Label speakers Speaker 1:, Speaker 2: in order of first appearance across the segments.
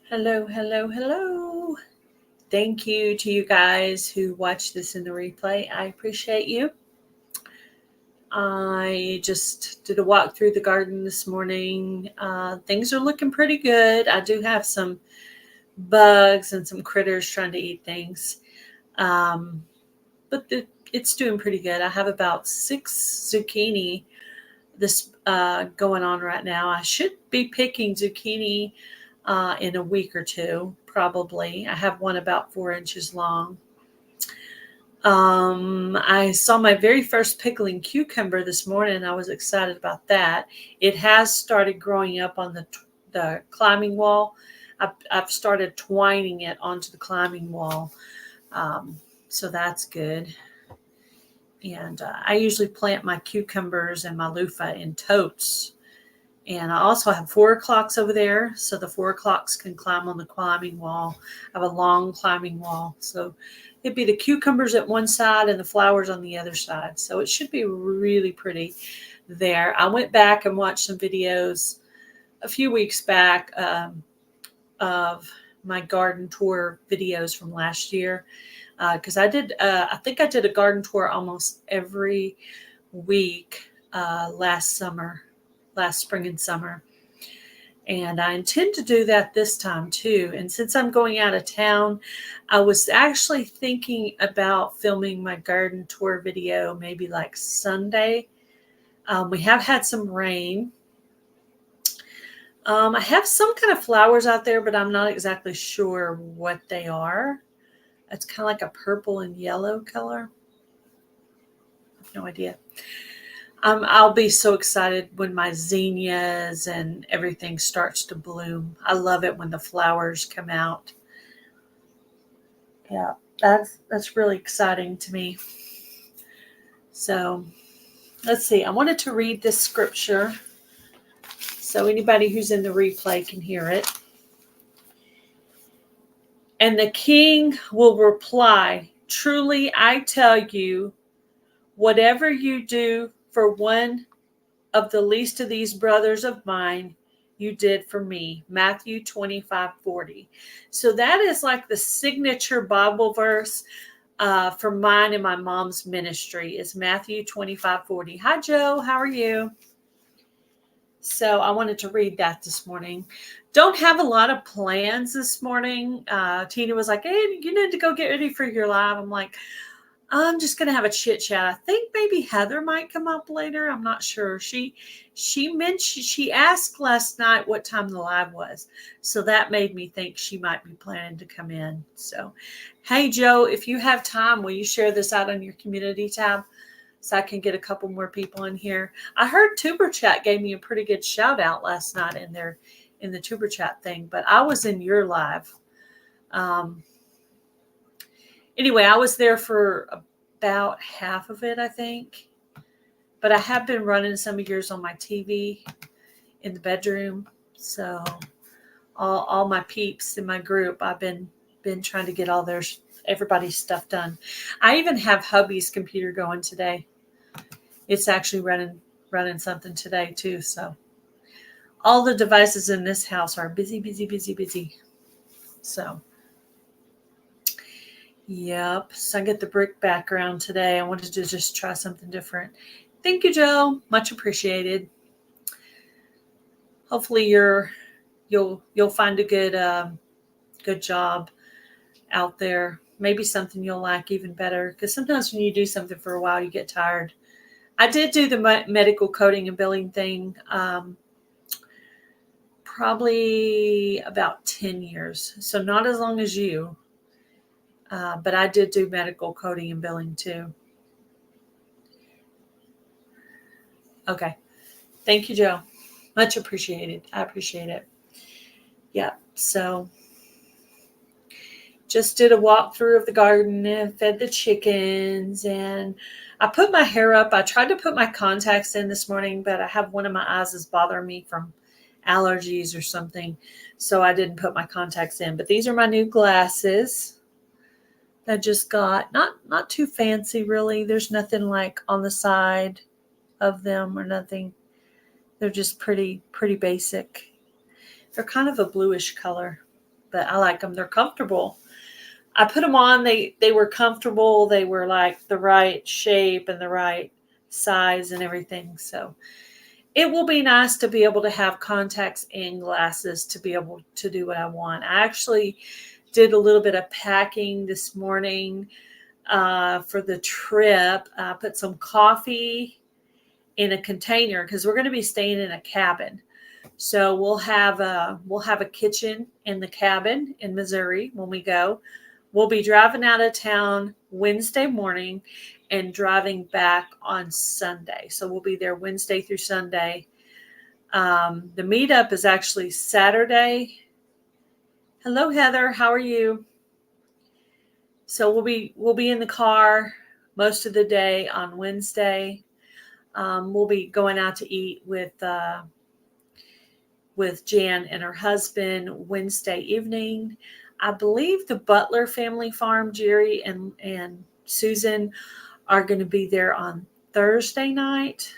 Speaker 1: Hello, hello, hello. Thank you to you guys who watch this in the replay. I appreciate you. I just did a walk through the garden this morning. Things are looking pretty good. I do have some bugs and some critters trying to eat things. But it's doing pretty good. I have about 6 zucchini going on right now. I should be picking zucchini in a week or two, probably. I have one about 4 inches long. I saw my very first pickling cucumber this morning. I was excited about that. It has started growing up on the climbing wall. I've started twining it onto the climbing wall. So that's good. And I usually plant my cucumbers and my loofah in totes. And I also have 4 o'clocks over there, so the 4 o'clocks can climb on the climbing wall. I have a long climbing wall. So it'd be the cucumbers at one side and the flowers on the other side. So it should be really pretty there. I went back and watched some videos a few weeks back of my garden tour videos from last year. Because I think I did a garden tour almost every week last spring and summer. And I intend to do that this time too. And since I'm going out of town, I was actually thinking about filming my garden tour video maybe like Sunday. We have had some rain. I have some kind of flowers out there, but I'm not exactly sure what they are. It's kind of like a purple and yellow color. I have no idea. I'll be so excited when my zinnias and everything starts to bloom. I love it when the flowers come out. Yeah, that's really exciting to me. So let's see. I wanted to read this scripture so anybody who's in the replay can hear it. And the king will reply, "Truly, I tell you, whatever you do for one of the least of these brothers of mine, you did for me." Matthew 25:40. So that is like the signature Bible verse for mine and my mom's ministry is Matthew 25:40. Hi, Joe. How are you? So I wanted to read that this morning. Don't have a lot of plans this morning. Tina was like, "Hey, you need to go get ready for your live." I'm like, I'm just going to have a chit chat. I think maybe Heather might come up later. I'm not sure. She asked last night what time the live was. So that made me think she might be planning to come in. So, hey, Joe, if you have time, will you share this out on your community tab so I can get a couple more people in here? I heard Tuber Chat gave me a pretty good shout out last night in the Tuber Chat thing, but I was in your live. Anyway, I was there for about half of it, I think. But I have been running some of yours on my TV in the bedroom. So all my peeps in my group, I've been trying to get everybody's stuff done. I even have hubby's computer going today. It's actually running something today too. So all the devices in this house are busy, busy, busy, busy. So yep. So I get the brick background today. I wanted to just try something different. Thank you, Joe. Much appreciated. Hopefully you'll find a good job out there. Maybe something you'll like even better. Because sometimes when you do something for a while, you get tired. I did do the medical coding and billing thing probably about 10 years. So not as long as you. But I did do medical coding and billing too. Okay. Thank you, Joe. Much appreciated. I appreciate it. Yeah. So just did a walkthrough of the garden and fed the chickens, and I put my hair up. I tried to put my contacts in this morning, but I have one of my eyes is bothering me from allergies or something. So I didn't put my contacts in, but these are my new glasses. I just got not too fancy really. There's nothing like on the side of them or nothing. They're just pretty basic. They're kind of a bluish color. but I like them. They're comfortable. I put them on. They were comfortable. They were like the right shape and the right size and everything. So it will be nice to be able to have contacts and glasses to be able to do what I want. I actually did a little bit of packing this morning for the trip. I put some coffee in a container because we're going to be staying in a cabin. So we'll have a kitchen in the cabin in Missouri when we go. We'll be driving out of town Wednesday morning and driving back on Sunday. So we'll be there Wednesday through Sunday. The meetup is actually Saturday. Hello, Heather. How are you? So we'll be in the car most of the day on Wednesday. We'll be going out to eat with Jan and her husband Wednesday evening. I believe the Butler family farm, Jerry and Susan, are going to be there on Thursday night.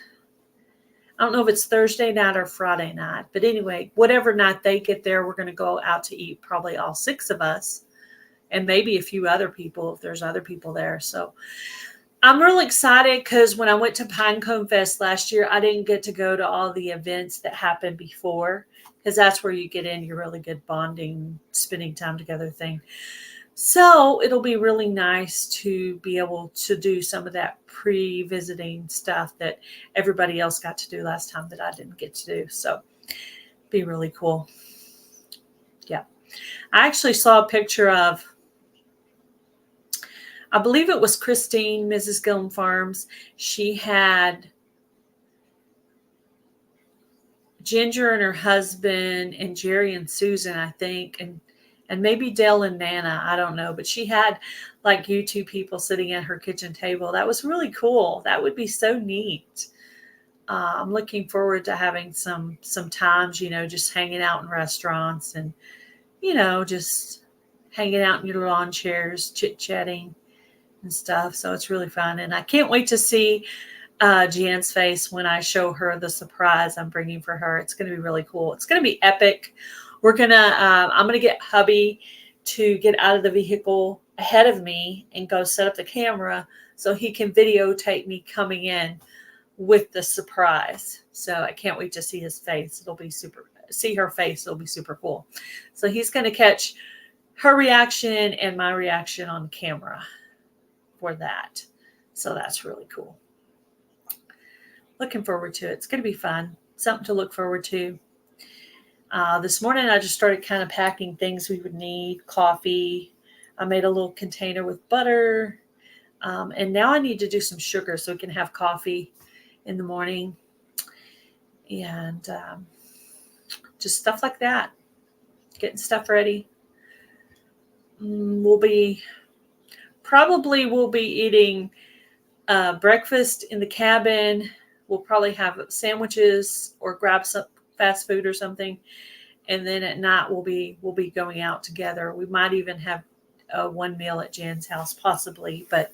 Speaker 1: I don't know if it's Thursday night or Friday night, but anyway, whatever night they get there, we're going to go out to eat, probably all 6 of us, and maybe a few other people if there's other people there. So I'm really excited because when I went to Pinecone Fest last year, I didn't get to go to all the events that happened before, because that's where you get in your really good bonding, spending time together thing. So it'll be really nice to be able to do some of that pre-visiting stuff that everybody else got to do last time that I didn't get to do. So be really cool. Yeah. I actually saw a picture of, I believe it was Christine, Mrs. Gillum Farms. She had Ginger and her husband and Jerry and Susan, I think, and maybe Dale and Nana, I don't know. But she had like YouTube people sitting at her kitchen table. That was really cool. That would be so neat. I'm looking forward to having some times, just hanging out in restaurants and, just hanging out in your lawn chairs, chit-chatting and stuff. So it's really fun. And I can't wait to see Jan's face when I show her the surprise I'm bringing for her. It's going to be really cool. It's going to be epic. I'm going to get hubby to get out of the vehicle ahead of me and go set up the camera so he can videotape me coming in with the surprise. So I can't wait to see his face. See her face. It'll be super cool. So he's going to catch her reaction and my reaction on camera for that. So that's really cool. Looking forward to it. It's going to be fun. Something to look forward to. This morning, I just started kind of packing things we would need. Coffee. I made a little container with butter. And now I need to do some sugar so we can have coffee in the morning. And just stuff like that. Getting stuff ready. We'll be eating breakfast in the cabin. We'll probably have sandwiches or grab some fast food or something. And then at night we'll be going out together. We might even have one meal at Jan's house possibly, but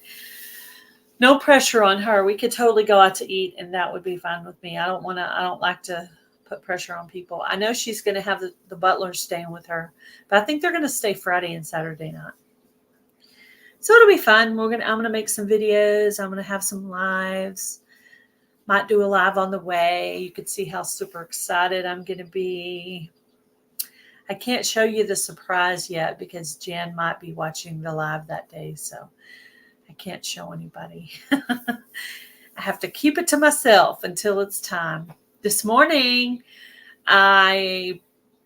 Speaker 1: no pressure on her. We could totally go out to eat and that would be fine with me. I don't like to put pressure on people. I know she's going to have the butlers staying with her, but I think they're going to stay Friday and Saturday night. So it'll be fun. I'm going to make some videos. I'm going to have some lives. Might do a live on the way. You could see how super excited I'm going to be. I can't show you the surprise yet because Jan might be watching the live that day. So I can't show anybody. I have to keep it to myself until it's time. This morning, I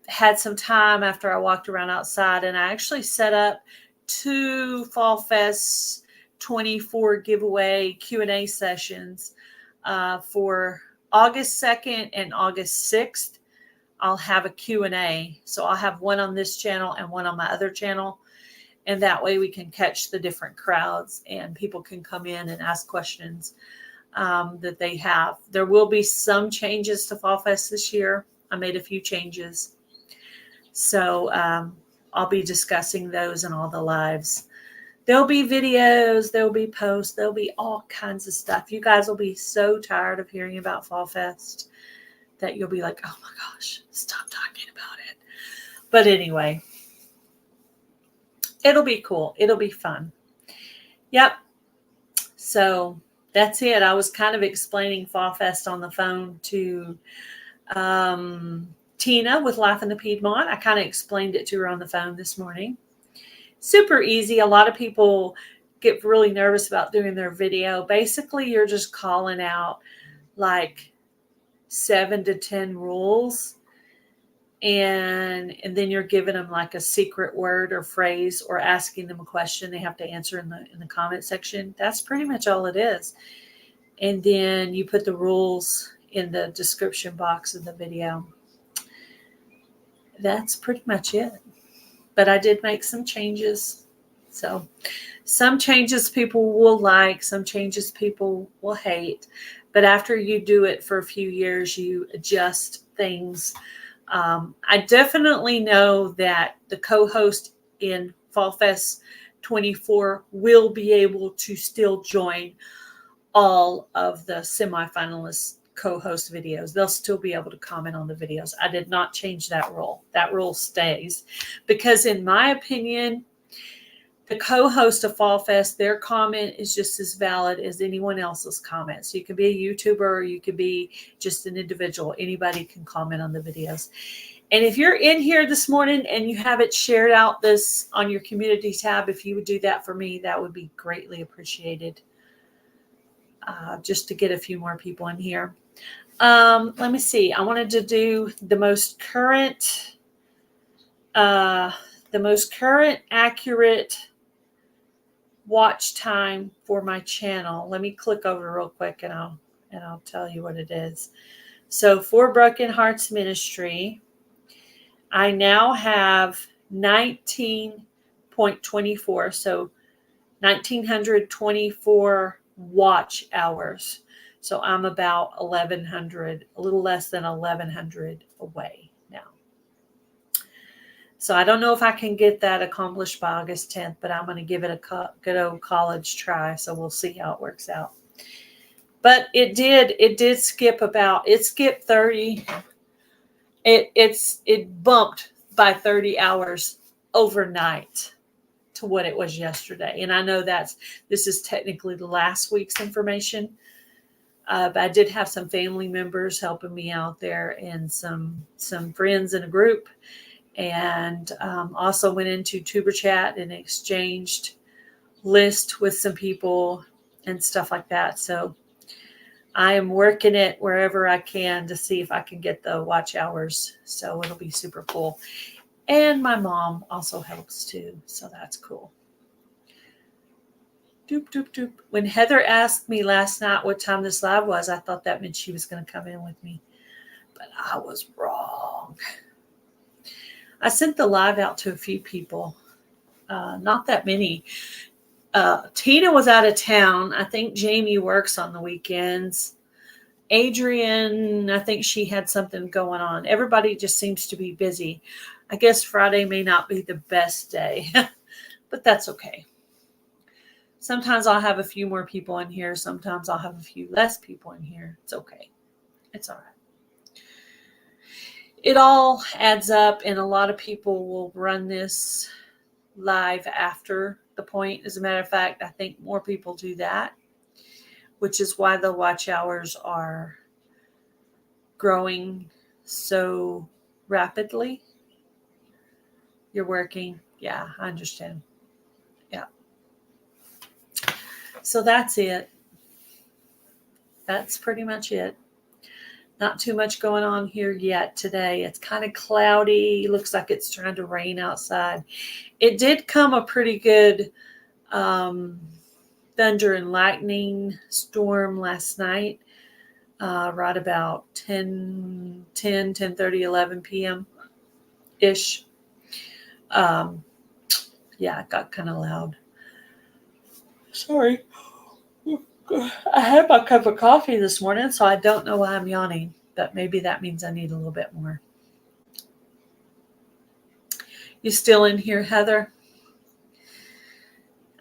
Speaker 1: had some time after I walked around outside and I actually set up 2 Fall Fest 24 giveaway Q&A sessions for August 2nd and August 6th. I'll have a Q&A. So I'll have one on this channel and one on my other channel. And that way we can catch the different crowds and people can come in and ask questions that they have. There will be some changes to Fall Fest this year. I made a few changes. So I'll be discussing those in all the lives. There'll be videos, there'll be posts, there'll be all kinds of stuff. You guys will be so tired of hearing about Fall Fest that you'll be like, oh my gosh, stop talking about it. But anyway, It'll be cool. It'll be fun. Yep. So that's it. I was kind of explaining Fall Fest on the phone to Tina with Life in the Piedmont. I kind of explained it to her on the phone this morning. Super easy. A lot of people get really nervous about doing their video. Basically, you're just calling out like 7 to 10 rules, and then you're giving them like a secret word or phrase, or asking them a question they have to answer in the comment section. That's pretty much all it is. And then you put the rules in the description box of the video. That's pretty much it. But I did make some changes. So some changes people will like, some changes people will hate. But after you do it for a few years, you adjust things. I definitely know that the co-host in Fall Fest 24 will be able to still join all of the semifinalists co-host videos. They'll still be able to comment on the videos. I did not change that rule. That rule stays, because in my opinion, the co-host of Fall Fest, their comment is just as valid as anyone else's comment. So you can be a YouTuber, or you could be just an individual. Anybody can comment on the videos. And if you're in here this morning and you haven't shared out this on your community tab, if you would do that for me, that would be greatly appreciated. Just to get a few more people in here. Let me see. I wanted to do the most current, accurate watch time for my channel. Let me click over real quick and I'll tell you what it is. So for Broken Hearts Ministry, I now have 19.24. So 1924 watch hours. So I'm about 1,100, a little less than 1,100 away now. So I don't know if I can get that accomplished by August 10th, but I'm going to give it a good old college try. So we'll see how it works out. But it did skip it skipped 30. It bumped by 30 hours overnight to what it was yesterday. And I know this is technically the last week's information. But I did have some family members helping me out there, and some friends in a group, and also went into Tuber Chat and exchanged lists with some people and stuff like that. So I am working it wherever I can to see if I can get the watch hours. So it'll be super cool. And my mom also helps too. So that's cool. Doop, doop, doop. When Heather asked me last night what time this live was, I thought that meant she was going to come in with me. But I was wrong. I sent the live out to a few people. Not that many. Tina was out of town. I think Jamie works on the weekends. Adrian, I think she had something going on. Everybody just seems to be busy. I guess Friday may not be the best day, but that's okay. Sometimes I'll have a few more people in here. Sometimes I'll have a few less people in here. It's okay. It's all right. It all adds up, and a lot of people will run this live after the point. As a matter of fact, I think more people do that, which is why the watch hours are growing so rapidly. You're working. Yeah, I understand. Yeah. So that's it. That's pretty much it. Not too much going on here yet today. It's kind of cloudy. Looks like it's trying to rain outside. It did come a pretty good thunder and lightning storm last night, right about 10:30, 11 p.m. ish. Yeah, it got kind of loud. Sorry. I had my cup of coffee this morning, so I don't know why I'm yawning, but maybe that means I need a little bit more. You still in here, Heather?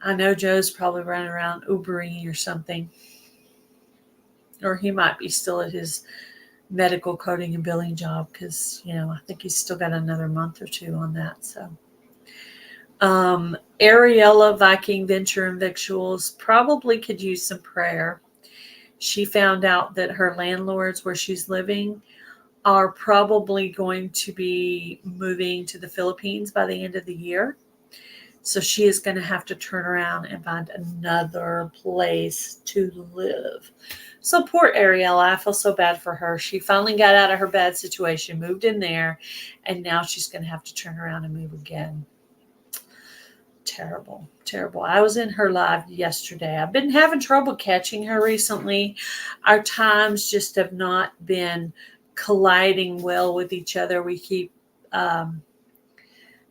Speaker 1: I know Joe's probably running around Ubering or something. Or he might be still at his medical coding and billing job, because, I think he's still got another month or two on that. So Ariella Viking Venture and Victuals probably could use some prayer. She found out that her landlords where she's living are probably going to be moving to the Philippines by the end of the year. So she is going to have to turn around and find another place to live. So poor Ariella, I feel so bad for her. She finally got out of her bad situation, moved in there, and now she's going to have to turn around and move again. Terrible, terrible. I was in her live yesterday. I've been having trouble catching her recently. Our times just have not been colliding well with each other. We keep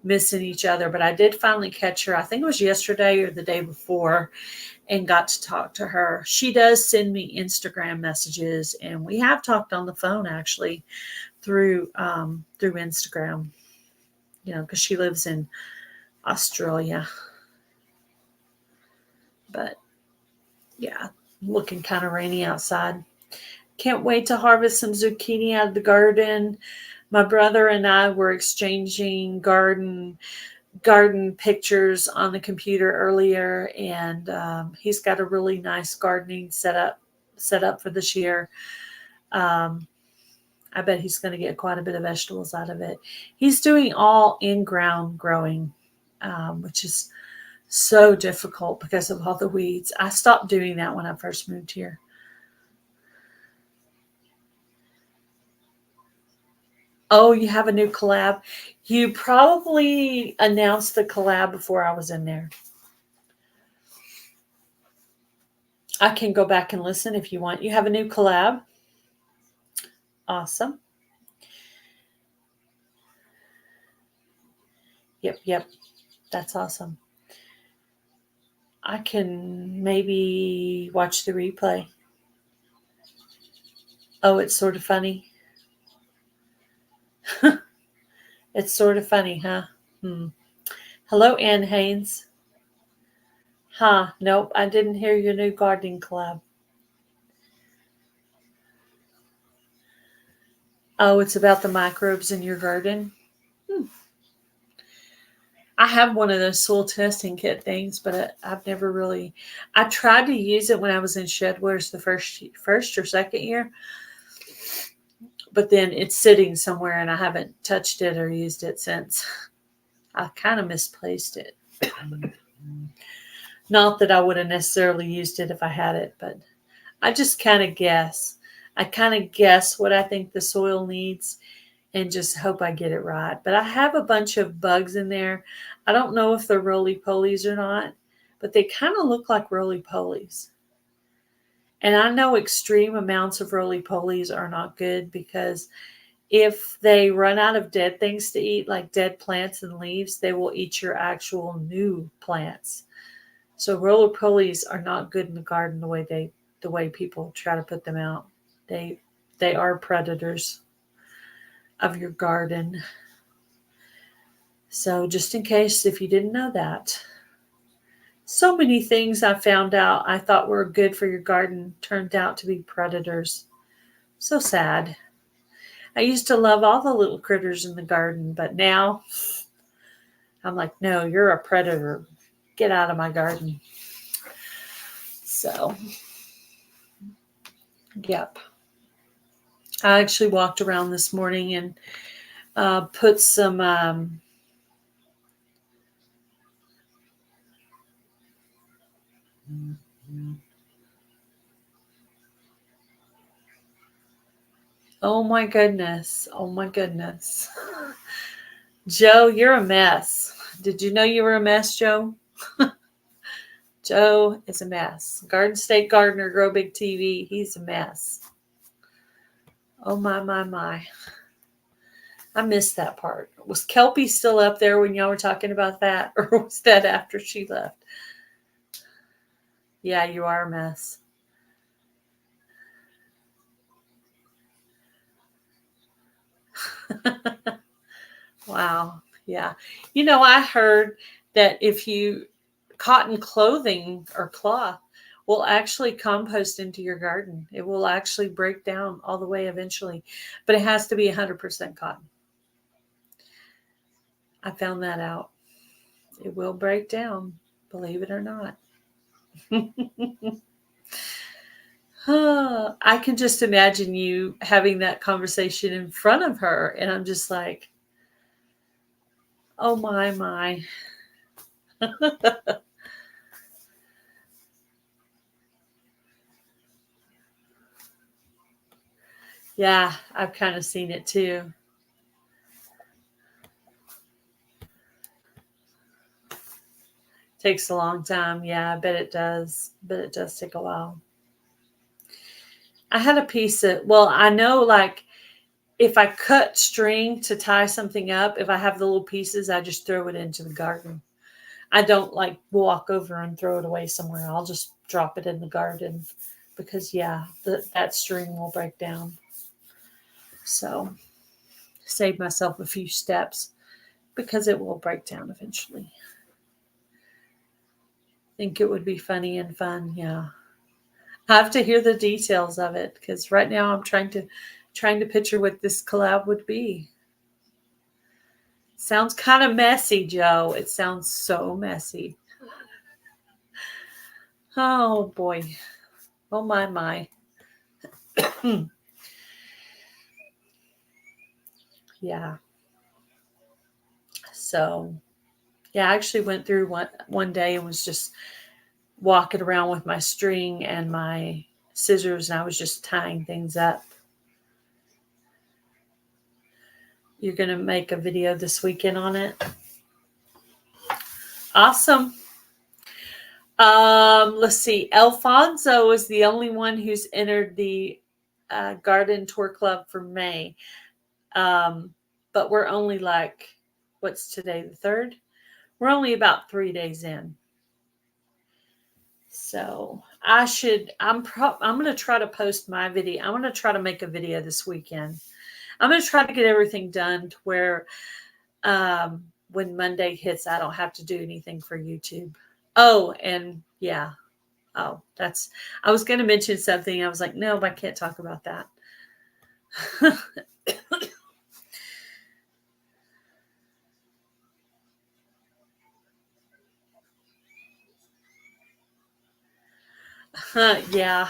Speaker 1: missing each other, but I did finally catch her. I think it was yesterday or the day before, and got to talk to her. She does send me Instagram messages, and we have talked on the phone actually through Instagram, because she lives in Australia. But yeah, looking kind of rainy outside. Can't wait to harvest some zucchini out of the garden. My brother and I were exchanging garden pictures on the computer earlier, and he's got a really nice gardening set up for this year. I bet he's going to get quite a bit of vegetables out of it. He's doing all in-ground growing, which is so difficult because of all the weeds. I stopped doing that when I first moved here. Oh, you have a new collab? You probably announced the collab before I was in there. I can go back and listen if you want. You have a new collab? Awesome. Yep. That's awesome. I can maybe watch the replay. Oh, it's sort of funny. It's sort of funny, huh? Hello, Ann Haynes. Nope, I didn't hear your new gardening collab. Oh, it's about the microbes in your garden? I have one of those soil testing kit things, but I've never really. I tried to use it when I was in Shedwares the first or second year, but then it's sitting somewhere and I haven't touched it or used it since. I kind of misplaced it. Not that I would have necessarily used it if I had it, but I just kind of guess. I kind of guess what I think the soil needs and just hope I get it right. But I have a bunch of bugs in there. I don't know if they're roly-polies or not, but they kind of look like roly-polies. And I know extreme amounts of roly-polies are not good because if they run out of dead things to eat, like dead plants and leaves, they will eat your actual new plants. So roly-polies are not good in the garden the way people try to put them out. They are predators of your garden. So just in case if you didn't know that. So many things I found out I thought were good for your garden turned out to be predators. So sad. I used to love all the little critters in the garden, but now I'm like, no, you're a predator. Get out of my garden. So, yep. I actually walked around this morning and put some oh my goodness. Joe, you're a mess. Did you know you were a mess, Joe? Joe is a mess. Garden State Gardener, Grow Big TV, he's a mess. Oh my. I missed that part. Was Kelpie still up there when y'all were talking about that? Or was that after she left? Yeah, you are a mess. Wow. Yeah. I heard that if you cotton clothing or cloth will actually compost into your garden. It will actually break down all the way eventually, but it has to be 100% cotton. I found that out. It will break down, believe it or not. I can just imagine you having that conversation in front of her, and I'm just like, oh my. Yeah, I've kind of seen it too. Takes a long time. Yeah, I bet it does. But it does take a while. I had a piece of, well, I know like if I cut string to tie something up, if I have the little pieces, I just throw it into the garden. I don't like walk over and throw it away somewhere. I'll just drop it in the garden because, yeah, that string will break down. So, save myself a few steps because it will break down eventually. Think it would be funny and fun. Yeah. I have to hear the details of it because right now I'm trying to picture what this collab would be. Sounds kind of messy, Joe. It sounds so messy. Oh boy. Oh my. Yeah. So yeah, I actually went through one day and was just walking around with my string and my scissors, and I was just tying things up. You're gonna make a video this weekend on it. Awesome. Let's see. Alfonso is the only one who's entered the garden tour club for May. But we're only like, what's today, the 3rd? We're only about 3 days in. So I'm going to try to post my video. I'm going to try to make a video this weekend. I'm going to try to get everything done to where when Monday hits, I don't have to do anything for YouTube. Oh, and yeah. Oh, I was going to mention something. I was like, no, I can't talk about that. Yeah.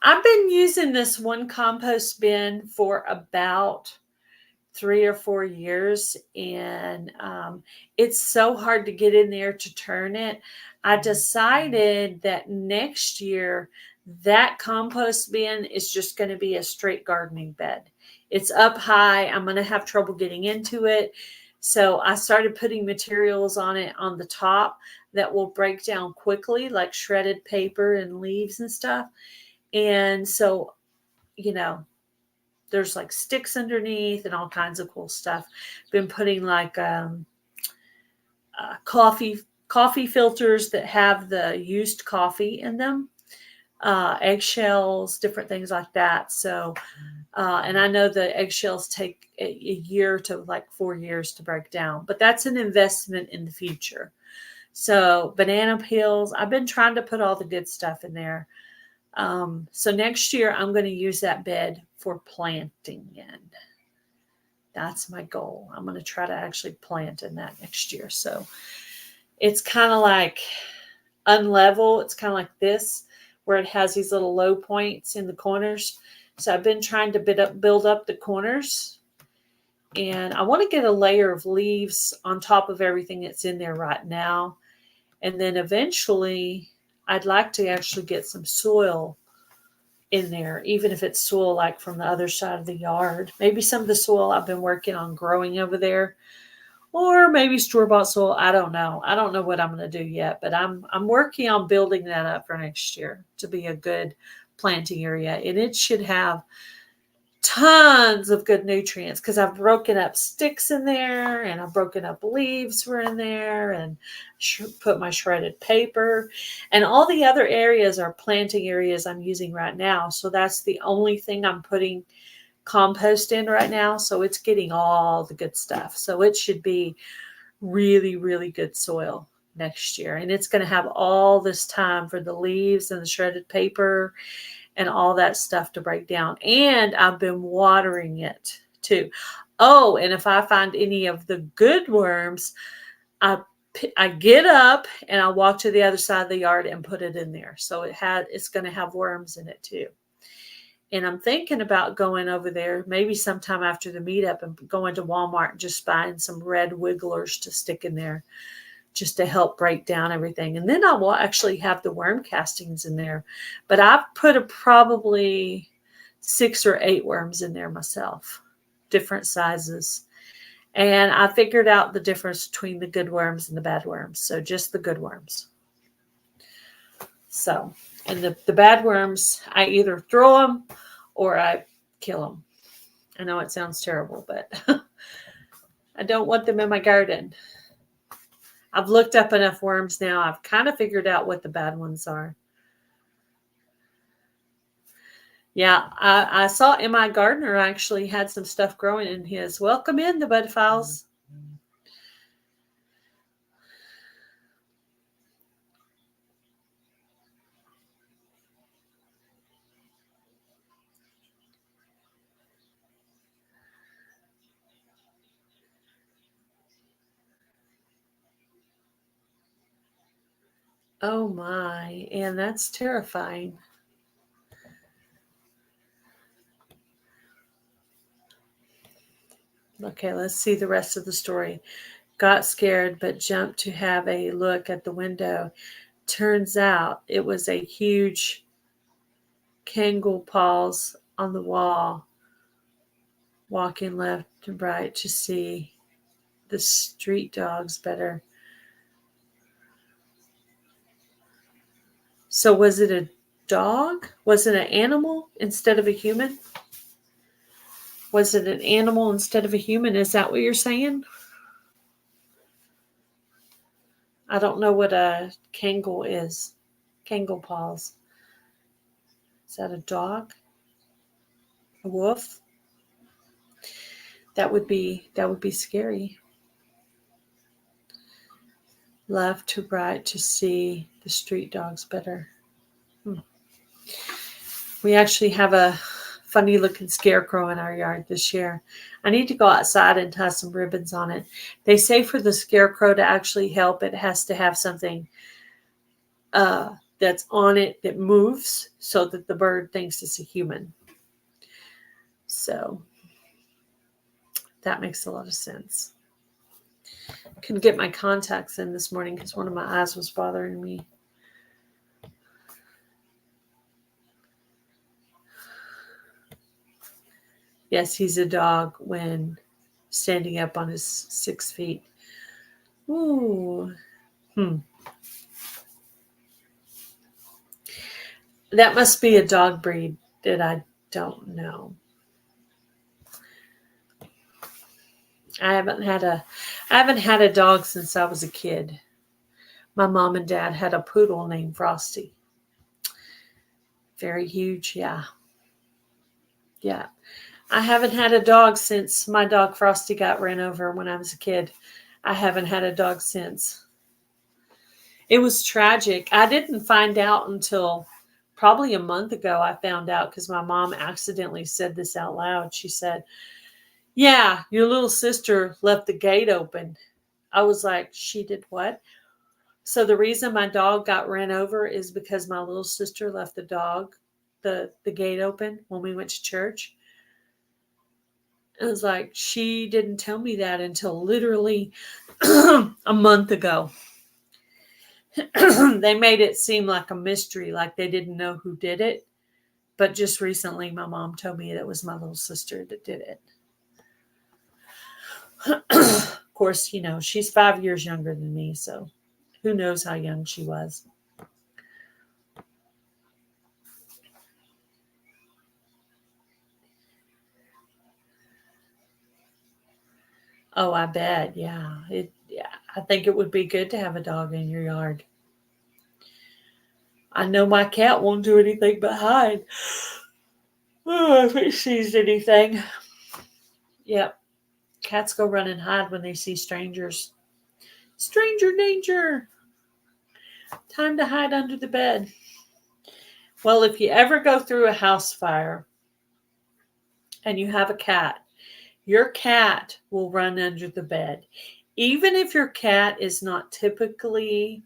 Speaker 1: I've been using this one compost bin for about 3 or 4 years, and it's so hard to get in there to turn it. I decided that next year that compost bin is just going to be a straight gardening bed. It's up high. I'm going to have trouble getting into it. So I started putting materials on it on the top that will break down quickly, like shredded paper and leaves and stuff. And so, there's like sticks underneath and all kinds of cool stuff. Been putting like coffee filters that have the used coffee in them, eggshells, different things like that. So, and I know the eggshells take a year to like 4 years to break down, but that's an investment in the future. So banana peels, I've been trying to put all the good stuff in there. So next year I'm going to use that bed for planting in. That's my goal. I'm going to try to actually plant in that next year. So it's kind of like unlevel. It's kind of like this, where it has these little low points in the corners. So I've been trying to build up the corners, and I want to get a layer of leaves on top of everything that's in there right now. And then eventually I'd like to actually get some soil in there, even if it's soil like from the other side of the yard. Maybe some of the soil I've been working on growing over there, or maybe store-bought soil. I don't know. I don't know what I'm going to do yet, but I'm working on building that up for next year to be a good planting area. And it should have tons of good nutrients because I've broken up sticks in there, and I've broken up leaves were in there, and put my shredded paper, and all the other areas are planting areas I'm using right now. So that's the only thing I'm putting compost in right now. So it's getting all the good stuff. So it should be really, really good soil next year. And it's going to have all this time for the leaves and the shredded paper and all that stuff to break down. And I've been watering it too. Oh, and if I find any of the good worms, I I get up and I walk to the other side of the yard and put it in there. So it's going to have worms in it too. And I'm thinking about going over there maybe sometime after the meetup and going to Walmart and just buying some red wigglers to stick in there just to help break down everything. And then I will actually have the worm castings in there. But I've put probably 6 or 8 worms in there myself, different sizes. And I figured out the difference between the good worms and the bad worms. So just the good worms. So, and the bad worms, I either throw them or I kill them. I know it sounds terrible, but I don't want them in my garden. I've looked up enough worms now. I've kind of figured out what the bad ones are. Yeah, I saw M.I. Gardner actually had some stuff growing in his. Welcome in, the Budphiles. Oh my, and that's terrifying. Okay, let's see the rest of the story. Got scared, but jumped to have a look at the window. Turns out it was a huge Kangol paws on the wall, walking left and right to see the street dogs better. So was it a dog? Was it an animal instead of a human? Was it an animal instead of a human? Is that what you're saying? I don't know what a Kangol is. Kangol paws. Is that a dog? A wolf? That would be scary. Left to right to see the street dogs better. We actually have a funny looking scarecrow in our yard this year. I need to go outside and tie some ribbons on it. They say for the scarecrow to actually help, it has to have something that's on it that moves so that the bird thinks it's a human. So that makes a lot of sense. Couldn't get my contacts in this morning because one of my eyes was bothering me. Yes, he's a dog when standing up on his 6 feet. Ooh. That must be a dog breed that I don't know. I haven't had a dog since I was a kid. My mom and dad had a poodle named Frosty. Very huge, yeah. Yeah. I haven't had a dog since my dog Frosty got ran over when I was a kid. I haven't had a dog since. It was tragic. I didn't find out until probably a month ago. I found out because my mom accidentally said this out loud. She said, "Yeah, your little sister left the gate open." I was like, "She did what?" So the reason my dog got ran over is because my little sister left the gate open when we went to church. I was like, she didn't tell me that until literally a month ago. They made it seem like a mystery, like they didn't know who did it. But just recently, my mom told me it was my little sister that did it. Of course, she's 5 years younger than me, so who knows how young she was. Oh, I bet. Yeah. I think it would be good to have a dog in your yard. I know my cat won't do anything but hide. Oh, if it sees anything. Yep. Cats go run and hide when they see strangers. Stranger danger. Time to hide under the bed. Well, if you ever go through a house fire and you have a cat, your cat will run under the bed. even if your cat is not typically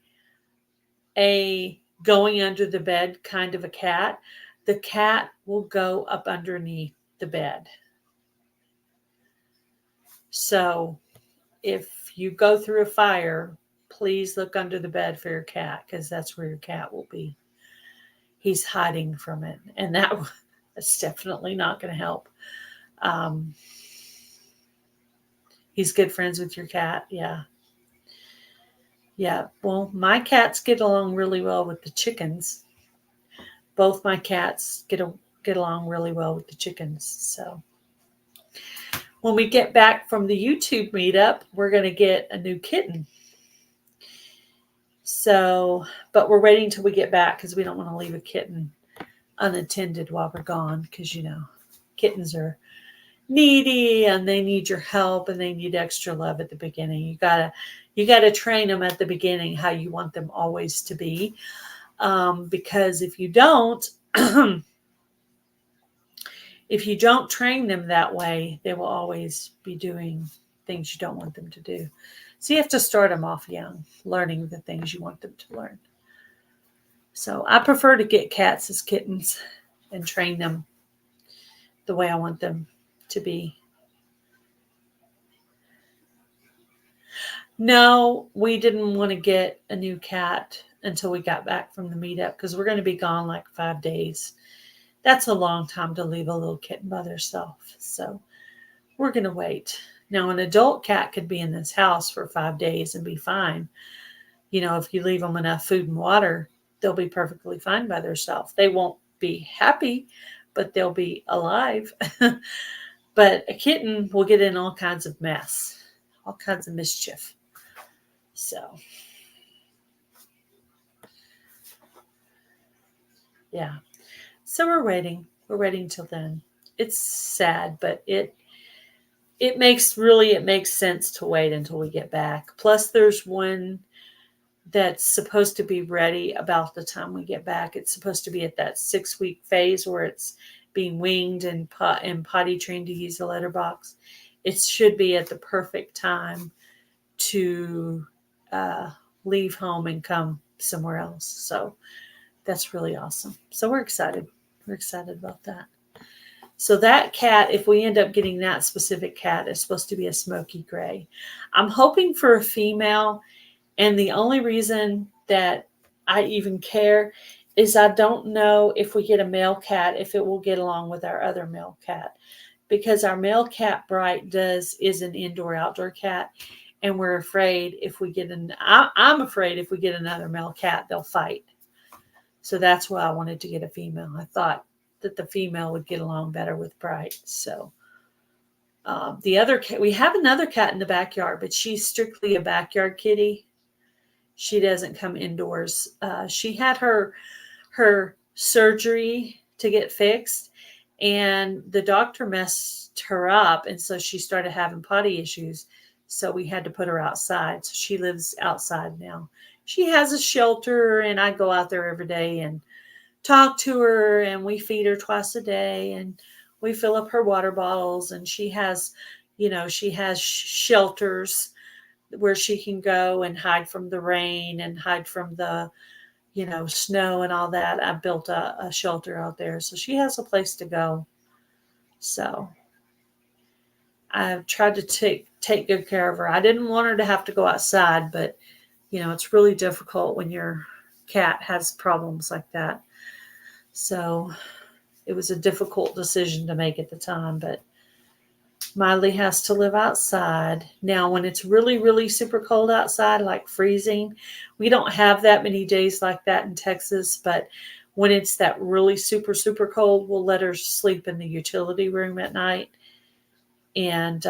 Speaker 1: a going under the bed kind of a cat, the cat will go up underneath the bed. So if you go through a fire, please look under the bed for your cat, because that's where your cat will be. He's hiding from it, and that's definitely not going to help. He's good friends with your cat. Yeah. Well, my cats get along really well with the chickens. Both my cats get along really well with the chickens. So when we get back from the YouTube meetup, we're going to get a new kitten. So, but we're waiting till we get back because we don't want to leave a kitten unattended while we're gone, because kittens are needy and they need your help and they need extra love at the beginning. You gotta train them at the beginning how you want them always to be, because if you don't train them that way, they will always be doing things you don't want them to do. So you have to start them off young, learning the things you want them to learn. So I prefer to get cats as kittens and train them the way I want them to be. No, we didn't want to get a new cat until we got back from the meetup, because we're going to be gone like 5 days. That's a long time to leave a little kitten by herself. So we're going to wait. Now, an adult cat could be in this house for 5 days and be fine. If you leave them enough food and water, they'll be perfectly fine by themselves. They won't be happy, but they'll be alive. But a kitten will get in all kinds of mess, all kinds of mischief. So, yeah. So we're waiting. We're waiting till then. It's sad, but it makes sense to wait until we get back. Plus, there's one that's supposed to be ready about the time we get back. It's supposed to be at that 6-week phase where it's being weaned and potty trained to use the litter box. It should be at the perfect time to leave home and come somewhere else. So that's really awesome. So we're excited. We're excited about that. So that cat, if we end up getting that specific cat, is supposed to be a smoky gray. I'm hoping for a female. And the only reason that I even care is I don't know if we get a male cat, if it will get along with our other male cat. Because our male cat, Bright, is an indoor-outdoor cat. And we're afraid I'm afraid if we get another male cat, they'll fight. So that's why I wanted to get a female. I thought that the female would get along better with Bright. So the other cat, we have another cat in the backyard, but she's strictly a backyard kitty. She doesn't come indoors. She had her surgery to get fixed, and the doctor messed her up, and so she started having potty issues. So we had to put her outside. So she lives outside now. She has a shelter, and I go out there every day and talk to her, and we feed her twice a day, and we fill up her water bottles, and she has shelters where she can go and hide from the rain and hide from the, snow and all that. I built a shelter out there, so she has a place to go. So I've tried to take good care of her. I didn't want her to have to go outside, but it's really difficult when your cat has problems like that. So it was a difficult decision to make at the time, but Miley has to live outside. Now, when it's really, really super cold outside, like freezing, we don't have that many days like that in Texas, but when it's that really super, super cold, we'll let her sleep in the utility room at night. And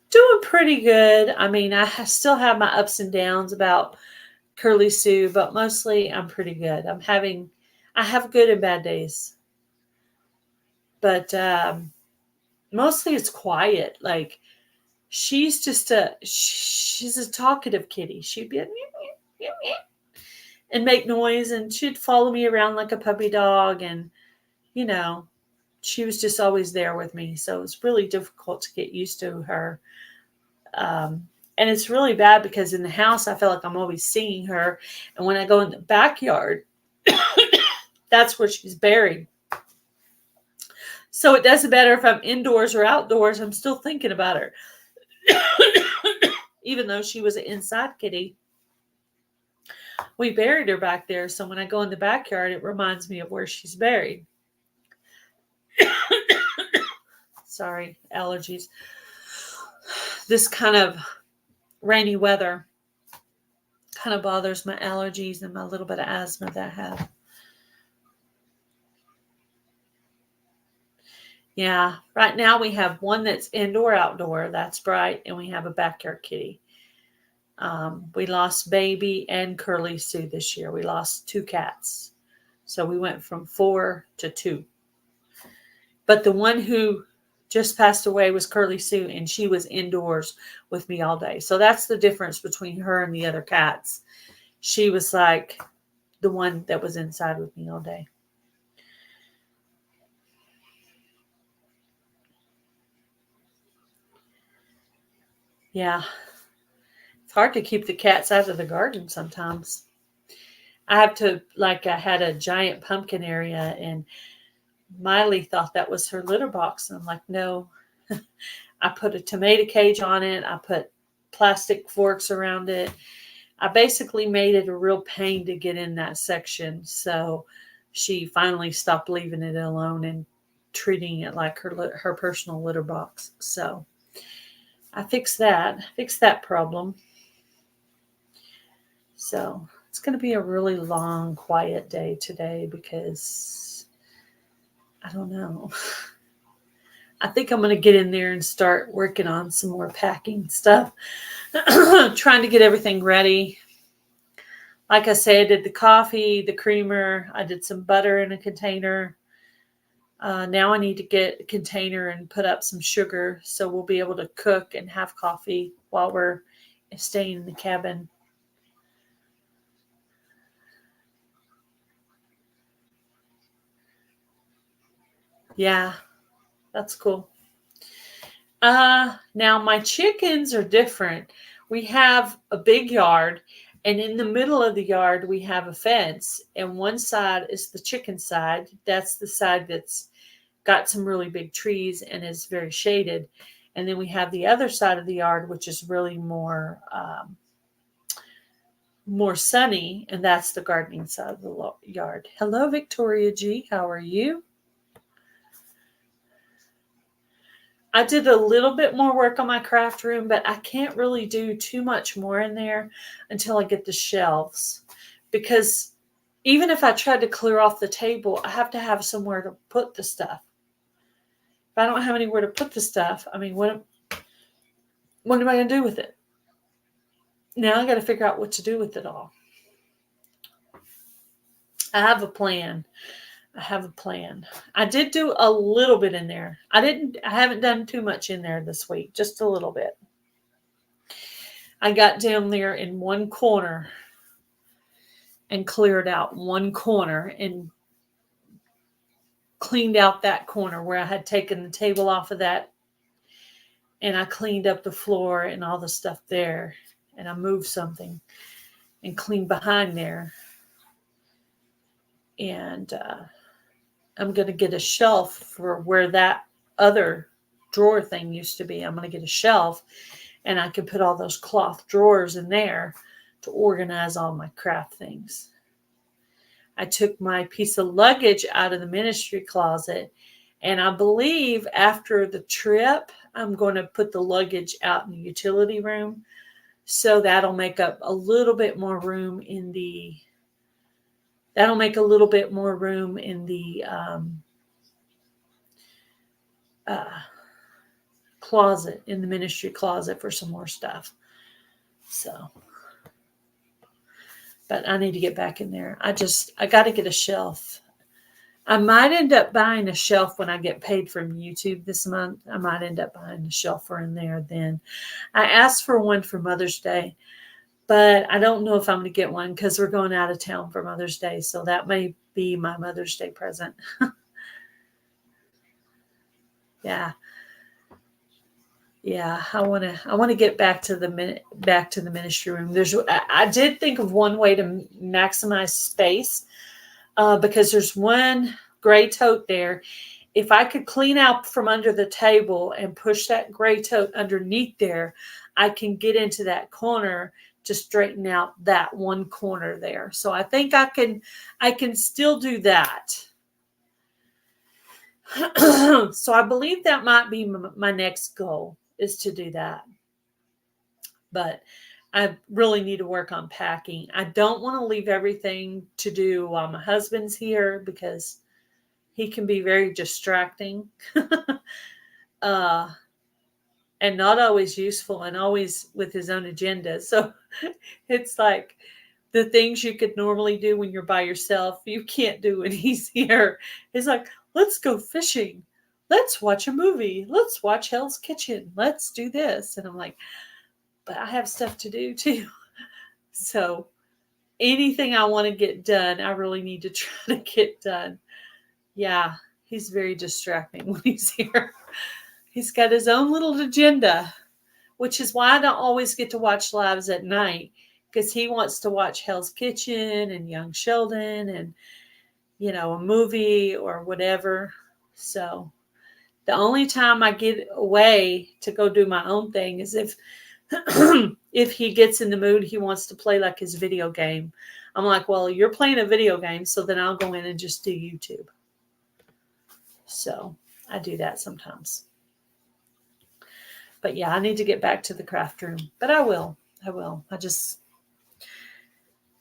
Speaker 1: doing pretty good. I mean, I still have my ups and downs about Curly Sue, but mostly I'm pretty good. I have good and bad days. But mostly it's quiet. Like, she's a talkative kitty. She'd be and make noise, and she'd follow me around like a puppy dog, and she was just always there with me. So it was really difficult to get used to her. And it's really bad because in the house, I feel like I'm always seeing her. And when I go in the backyard, that's where she's buried. So it doesn't matter if I'm indoors or outdoors, I'm still thinking about her. Even though she was an inside kitty, we buried her back there. So when I go in the backyard, it reminds me of where she's buried. Sorry, allergies. This kind of rainy weather kind of bothers my allergies and my little bit of asthma that I have. Yeah, right now we have one that's indoor, outdoor. That's Bright, and we have a backyard kitty. We lost Baby and Curly Sue this year. We lost 2 cats. So we went from 4 to 2. But the one who just passed away was Curly Sue, and she was indoors with me all day. So that's the difference between her and the other cats. She was like the one that was inside with me all day. Yeah. It's hard to keep the cats out of the garden sometimes. I have to, like, I had a giant pumpkin area, and Miley thought that was her litter box. And I'm like, no. I put a tomato cage on it. I put plastic forks around it. I basically made it a real pain to get in that section. So she finally stopped leaving it alone and treating it like her personal litter box. So I fixed that problem. So it's going to be a really long, quiet day today because I don't know. I think I'm going to get in there and start working on some more packing stuff. Trying to get everything ready. Like I said, I did the coffee, the creamer. I did some butter in a container. Now I need to get a container and put up some sugar so we'll be able to cook and have coffee while we're staying in the cabin. Yeah, that's cool. Now my chickens are different. We have a big yard, and in the middle of the yard we have a fence, and one side is the chicken side. That's the side that's got some really big trees and is very shaded. And then we have the other side of the yard, which is really more sunny, and that's the gardening side of the yard. Hello, Victoria G. How are you? I did a little bit more work on my craft room, but I can't really do too much more in there until I get the shelves. Because even if I tried to clear off the table, I have to have somewhere to put the stuff. If I don't have anywhere to put the stuff, I mean, what am I going to do with it? Now I got to figure out what to do with it all. I have a plan. I did do a little bit in there. I haven't done too much in there this week, just a little bit. I got down there in one corner and cleared out one corner and cleaned out that corner where I had taken the table off of that. And I cleaned up the floor and all the stuff there. And I moved something and cleaned behind there. And I'm going to get a shelf for where that other drawer thing used to be. I'm going to get a shelf, and I can put all those cloth drawers in there to organize all my craft things. I took my piece of luggage out of the ministry closet, and I believe after the trip, I'm going to put the luggage out in the utility room. So that'll make up a little bit more room in the closet, in the ministry closet, for some more stuff. So, but I need to get back in there. I got to get a shelf. I might end up buying a shelf when I get paid from YouTube this month. I might end up buying a shelf for in there then. I asked for one for Mother's Day, but I don't know if I'm going to get one because we're going out of town for Mother's Day. So that may be my Mother's Day present. Yeah. Yeah, I want to get back to the ministry room. I did think of one way to maximize space, because there's one gray tote there. If I could clean out from under the table and push that gray tote underneath there, I can get into that corner to straighten out that one corner there. So I think I can still do that. So I believe that might be my next goal, is to do that. But I really need to work on packing. I don't want to leave everything to do while my husband's here, because he can be very distracting. uh, and not always useful, and always with his own agenda. So it's like the things you could normally do when you're by yourself, you can't do when he's here. It's like, let's go fishing. Let's watch a movie. Let's watch Hell's Kitchen. Let's do this. And I'm like, but I have stuff to do too. So anything I want to get done, I really need to try to get done. Yeah, he's very distracting when he's here. He's got his own little agenda, which is why I don't always get to watch lives at night, because he wants to watch Hell's Kitchen and Young Sheldon and, a movie or whatever. So the only time I get away to go do my own thing is if if he gets in the mood, he wants to play like his video game. I'm like, well, you're playing a video game, so then I'll go in and just do YouTube. So I do that sometimes. But yeah, I need to get back to the craft room. But I will. I just,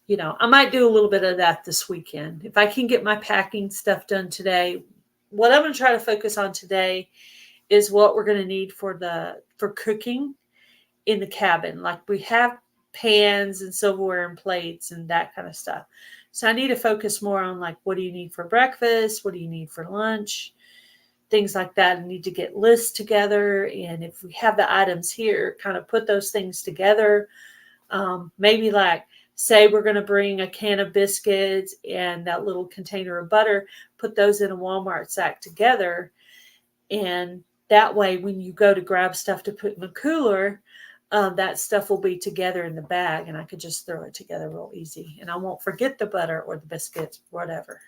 Speaker 1: I might do a little bit of that this weekend. If I can get my packing stuff done today, what I'm going to try to focus on today is what we're going to need for cooking in the cabin. Like, we have pans and silverware and plates and that kind of stuff. So I need to focus more on, like, what do you need for breakfast? What do you need for lunch? Things like that. I need to get lists together. And if we have the items here, kind of put those things together. Maybe, like, say we're going to bring a can of biscuits and that little container of butter, put those in a Walmart sack together. And that way, when you go to grab stuff to put in the cooler, that stuff will be together in the bag, and I could just throw it together real easy. And I won't forget the butter or the biscuits, whatever.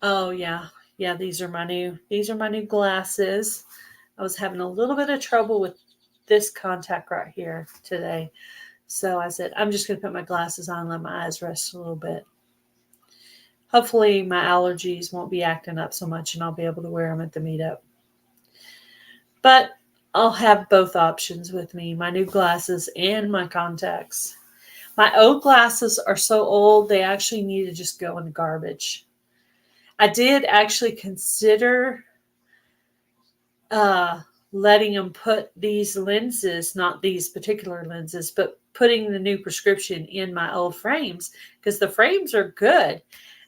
Speaker 1: Oh yeah. Yeah, these are my new glasses. I was having a little bit of trouble with this contact right here today. So I said, I'm just going to put my glasses on and let my eyes rest a little bit. Hopefully my allergies won't be acting up so much and I'll be able to wear them at the meetup. But I'll have both options with me, my new glasses and my contacts. My old glasses are so old, they actually need to just go in the garbage. I did actually consider letting them put these lenses, not these particular lenses, but putting the new prescription in my old frames, because the frames are good.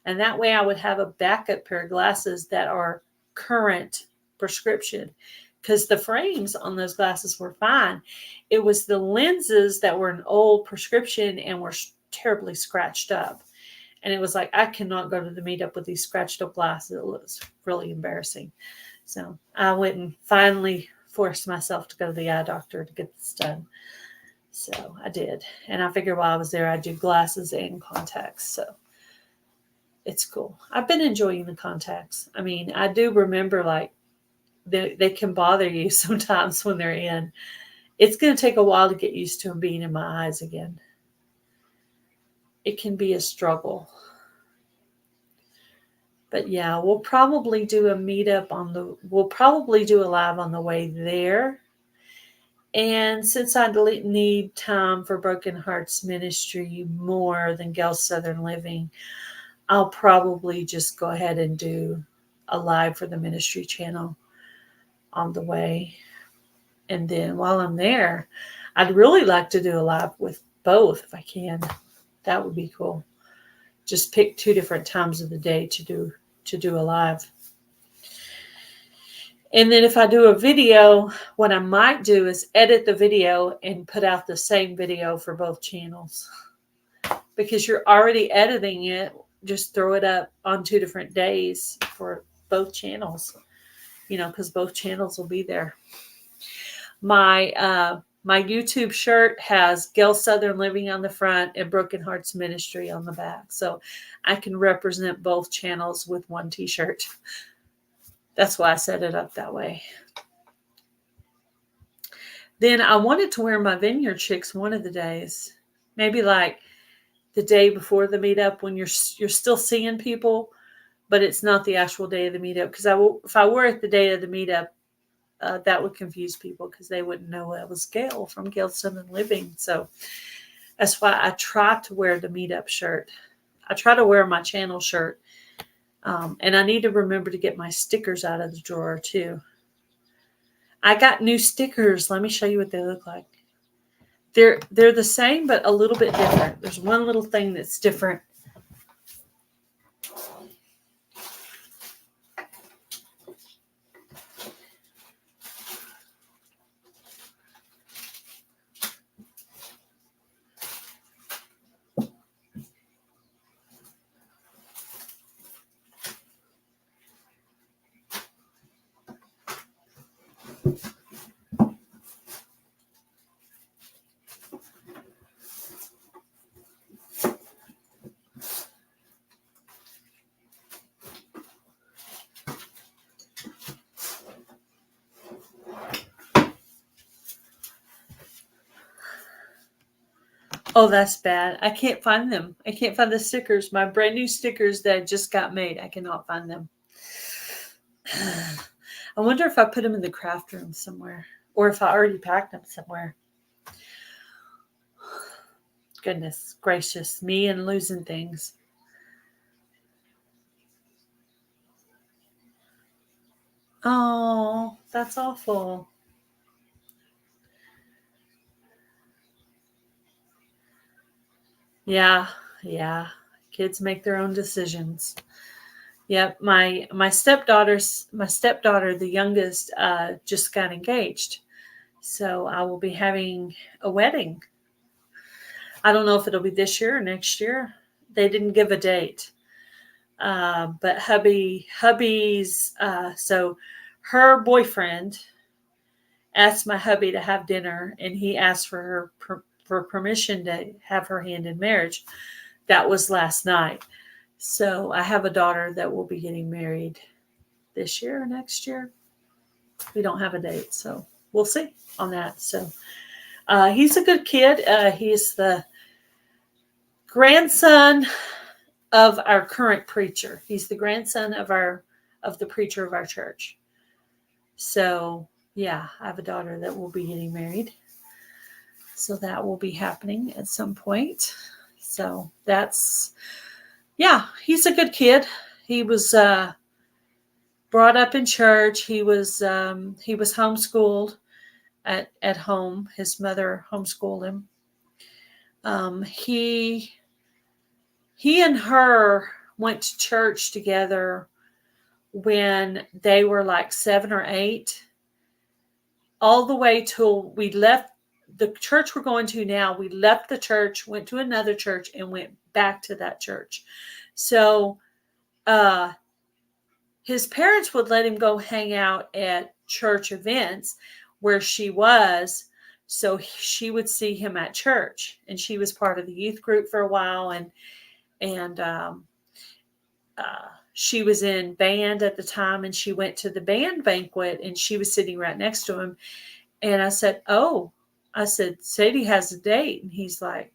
Speaker 1: And that way I would have a backup pair of glasses that are current prescription, because the frames on those glasses were fine. It was the lenses that were an old prescription and were terribly scratched up. And it was like, I cannot go to the meetup with these scratched up glasses. It was really embarrassing. So I went and finally forced myself to go to the eye doctor to get this done. So I did. And I figured while I was there, I'd do glasses and contacts. So it's cool. I've been enjoying the contacts. I mean, I do remember, like, they can bother you sometimes when they're in. It's going to take a while to get used to them being in my eyes again. It can be a struggle. But yeah, we'll probably do a meetup we'll probably do a live on the way there. And since I need time for Broken Hearts Ministry more than Gale Southern Living, I'll probably just go ahead and do a live for the ministry channel on the way. And then while I'm there, I'd really like to do a live with both if I can. That would be cool. Just pick 2 different times of the day to do a live. And then if I do a video, what I might do is edit the video and put out the same video for both channels, because you're already editing it just throw it up on 2 different days for both channels, because both channels will be there. My YouTube shirt has Gail Southern Living on the front and Broken Hearts Ministry on the back. So I can represent both channels with one t-shirt. That's why I set it up that way. Then I wanted to wear my Vineyard Chicks one of the days. Maybe like the day before the meetup when you're still seeing people, but it's not the actual day of the meetup. Because if I wore it the day of the meetup, that would confuse people because they wouldn't know it was Gail from Gail Southern Living. So that's why I try to wear the meetup shirt. I try to wear my channel shirt. And I need to remember to get my stickers out of the drawer too. I got new stickers. Let me show you what they look like. They're the same, but a little bit different. There's one little thing that's different. Oh, that's bad. I can't find them. I can't find the stickers. My brand new stickers that I just got made. I cannot find them. I wonder if I put them in the craft room somewhere or if I already packed them somewhere. Goodness gracious, me and losing things. Oh, that's awful. Yeah. Kids make their own decisions. Yep, my stepdaughter, the youngest, just got engaged. So I will be having a wedding. I don't know if it'll be this year or next year. They didn't give a date. But hubby's, so her boyfriend asked my hubby to have dinner, and he asked for permission to have her hand in marriage. That was last night. So I have a daughter that will be getting married this year or next year. We don't have a date, so we'll see on that. So he's a good kid. He's the grandson of our current preacher. He's the grandson of the preacher of our church. So yeah, I have a daughter that will be getting married. So that will be happening at some point. So he's a good kid. He was brought up in church. He was homeschooled at home. His mother homeschooled him. He and her went to church together when they were like 7 or 8, all the way till we left the church we're going to now. We left the church, went to another church, and went back to that church. So his parents would let him go hang out at church events where she was. So she would see him at church, and she was part of the youth group for a while. And she was in band at the time, and she went to the band banquet, and she was sitting right next to him. And I said, Sadie has a date. And he's like,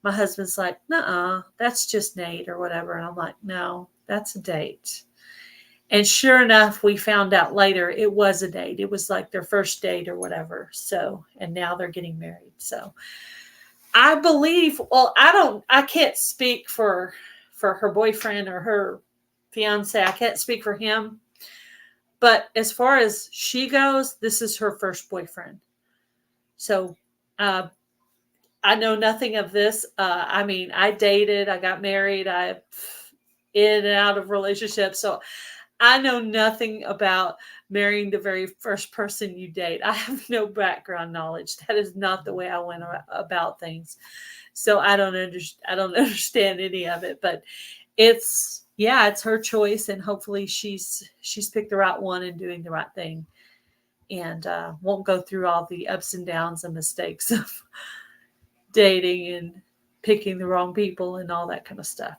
Speaker 1: my husband's like, nuh-uh, that's just Nate or whatever. And I'm like, no, that's a date. And sure enough, we found out later it was a date. It was like their first date or whatever. So, and now they're getting married. So I believe, I can't speak for her boyfriend or her fiance. I can't speak for him. But as far as she goes, this is her first boyfriend. So I know nothing of this. I dated, I got married, I in and out of relationships. So I know nothing about marrying the very first person you date. I have no background knowledge. That is not the way I went about things. So I don't understand any of it. But it's her choice, and hopefully she's picked the right one and doing the right thing, and won't go through all the ups and downs and mistakes of dating and picking the wrong people and all that kind of stuff.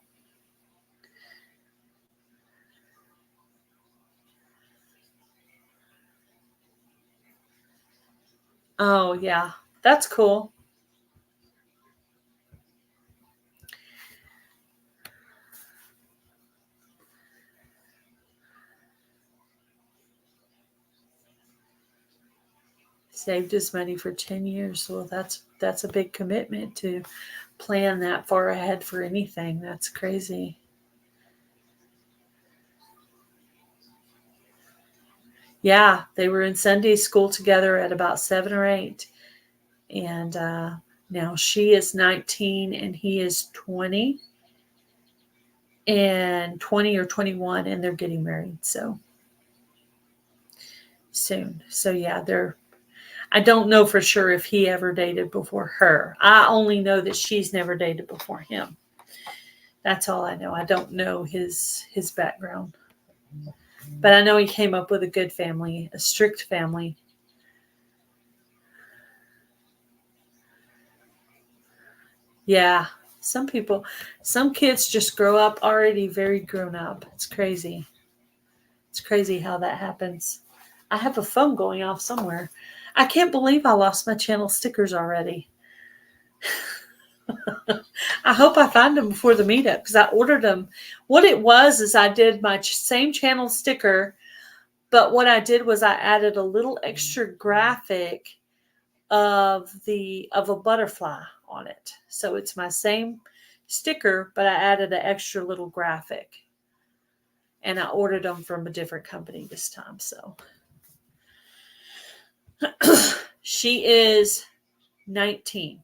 Speaker 1: Oh yeah, that's cool. Saved his money for 10 years. Well, that's a big commitment to plan that far ahead for anything. That's crazy. Yeah, they were in Sunday school together at about 7 or 8. And now she is 19 and he is 20 and 20 or 21, and they're getting married so soon. So yeah, I don't know for sure if he ever dated before her. I only know that she's never dated before him. That's all I know. I don't know his background. But I know he came up with a good family, a strict family. Yeah. Some kids just grow up already very grown up. It's crazy. It's crazy how that happens. I have a phone going off somewhere. I can't believe I lost my channel stickers already. I hope I find them before the meetup because I ordered them. What it was is I did my same channel sticker, but what I did was I added a little extra graphic of a butterfly on it. So it's my same sticker, but I added an extra little graphic. And I ordered them from a different company this time. So she is 19.